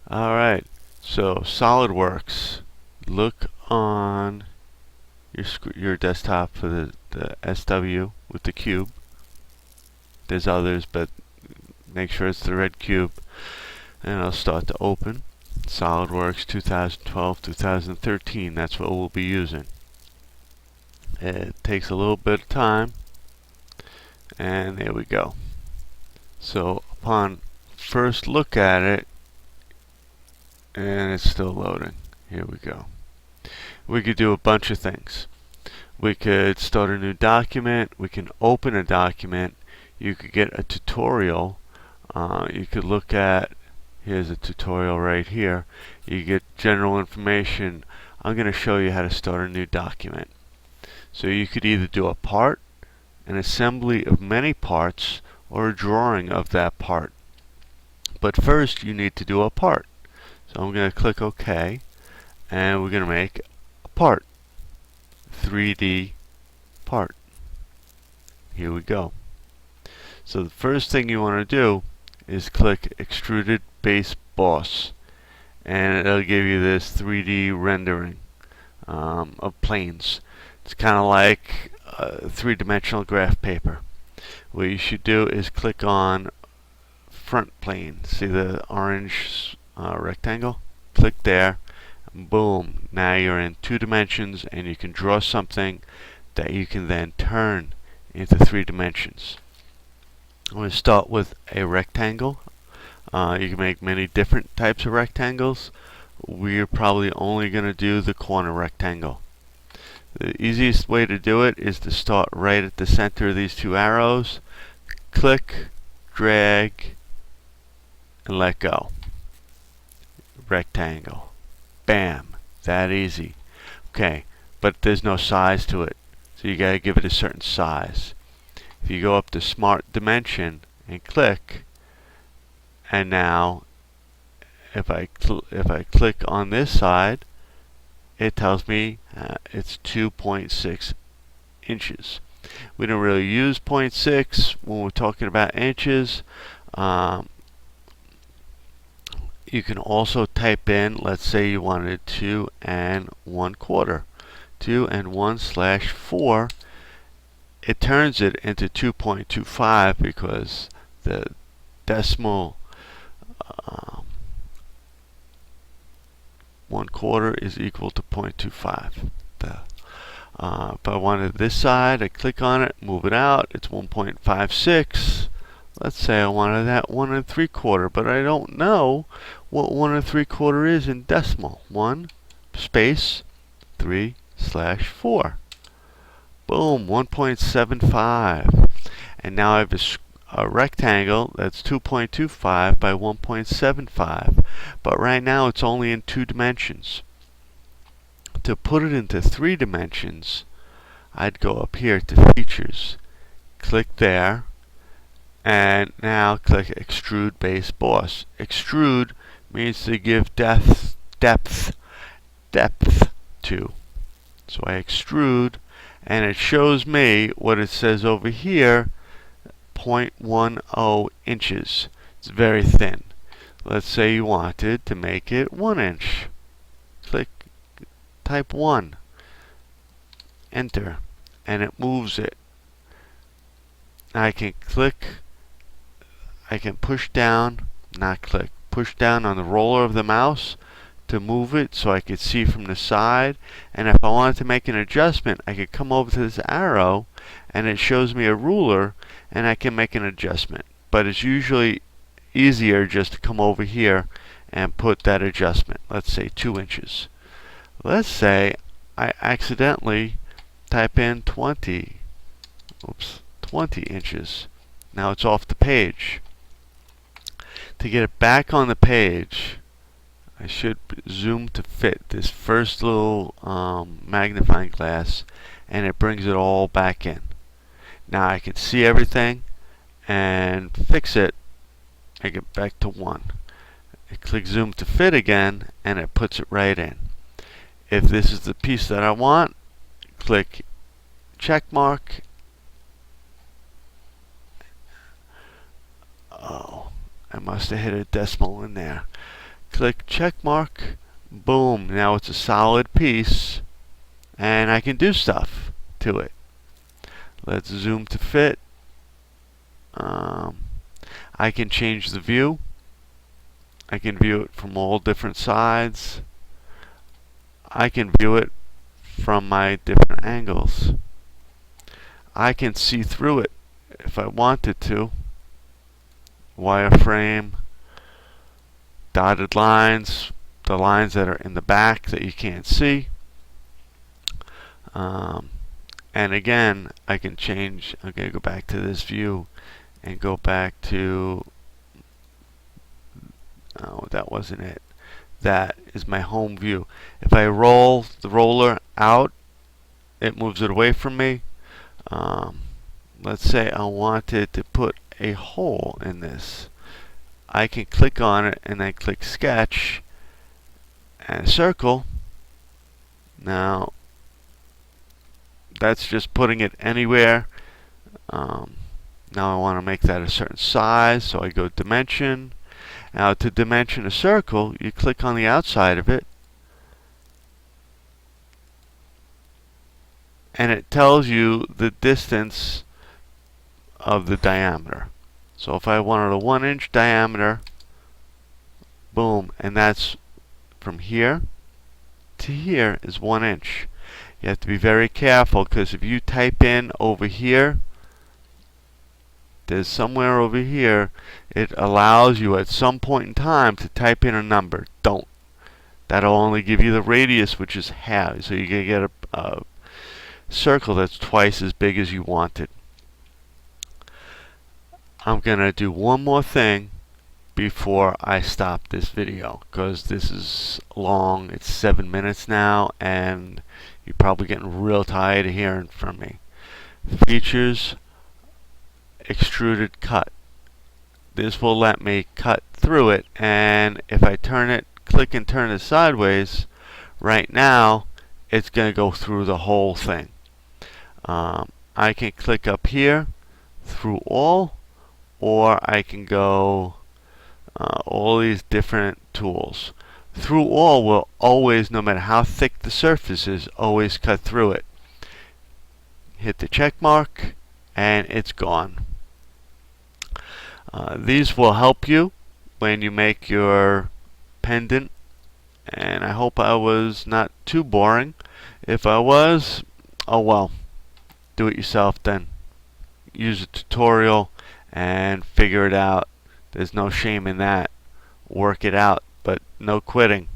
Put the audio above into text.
Alright, so Solidworks. Look on your desktop for the SW with the cube. There's others, but make sure it's the red cube. And I'll start to open. Solidworks 2012-2013, that's what we'll be using. It takes a little bit of time, and there we go. So upon first look at it, and it's still loading. Here we go. We could do a bunch of things. We could start a new document. We can open a document. You could get a tutorial. You could look at, here's a tutorial right here. You get general information. I'm going to show you how to start a new document. So you could either do a part, an assembly of many parts, or a drawing of that part. But first you need to do a part. So I'm going to click OK, and we're going to make a part. 3D part. Here we go. So the first thing you want to do is click Extruded Base Boss, and it'll give you this 3D rendering of planes. It's kind of like three-dimensional graph paper. What you should do is click on front plane. See the orange rectangle? Click there. Boom, now you're in 2 dimensions, and you can draw something that you can then turn into 3 dimensions. I'm going to start with a rectangle. You can make many different types of rectangles. We're probably only going to do the corner rectangle. The easiest way to do it is to start right at the center of these 2 arrows, click, drag, and let go. Rectangle. Bam, that easy. Okay, but there's no size to it, so you gotta give it a certain size. If you go up to Smart Dimension and click, and now if I click on this side, it tells me it's 2.6 inches. We don't really use 0.6 when we're talking about inches. You can also type in, let's say you wanted 2 1/4. 2 1/4. It turns it into 2.25 because the decimal 1/4 is equal to 0.25. If I wanted this side, I click on it, move it out, it's 1.56. Let's say I wanted that 1 3/4, but I don't know what 1 3/4 is in decimal. 1 space 3/4. Boom, 1.75. And now I have a rectangle that's 2.25 by 1.75. But right now it's only in 2 dimensions. To put it into 3 dimensions, I'd go up here to Features, click there, and now click Extrude Base Boss. Extrude means to give depth to. So I extrude, and it shows me what it says over here, 0.10 inches. It's very thin. Let's say you wanted to make it 1 inch. Click, type 1, enter, and it moves it. I can click, I can push down, not click, push down on the roller of the mouse to move it so I could see from the side. And if I wanted to make an adjustment, I could come over to this arrow and it shows me a ruler and I can make an adjustment. But it's usually easier just to come over here and put that adjustment. Let's say 2 inches. Let's say I accidentally type in 20 inches. Now it's off the page. To get it back on the page, I should zoom to fit this first little magnifying glass, and it brings it all back in. Now I can see everything and fix it. I get back to 1. I click zoom to fit again, and it puts it right in. If this is the piece that I want, click check mark. Oh, I must have hit a decimal in there. click check mark, boom, now it's a solid piece and I can do stuff to it. Let's zoom to fit. I can change the view. I can view it from all different sides. I can view it from my different angles. I can see through it if I wanted to. Wireframe, dotted lines, the lines that are in the back that you can't see. And again, I can change. I'm going to go back to this view and go back to, oh, that wasn't it. That is my home view. If I roll the roller out, it moves it away from me. Let's say I wanted to put a hole in this. I can click on it and then click sketch and circle. Now that's just putting it anywhere. Now I want to make that a certain size, so I go dimension. Now to dimension a circle, you click on the outside of it and it tells you the distance of the diameter. So if I wanted a 1-inch diameter, boom, and that's from here to here is 1 inch. You have to be very careful, because if you type in over here, there's somewhere over here, it allows you at some point in time to type in a number. Don't. That'll only give you the radius, which is half. So you're going to get a circle that's twice as big as you wanted. I'm going to do one more thing before I stop this video, because this is long. It's 7 minutes now, and you're probably getting real tired of hearing from me. Features, extruded cut. This will let me cut through it, and if I turn it, click and turn it sideways, right now it's going to go through the whole thing. I can click up here through all, or I can go all these different tools. Through all will always, no matter how thick the surface is, always cut through it. Hit the check mark and it's gone. These will help you when you make your pendant, and I hope I was not too boring. If I was, oh well, do it yourself then. Use a tutorial and figure it out. There's no shame in that. Work it out, but no quitting.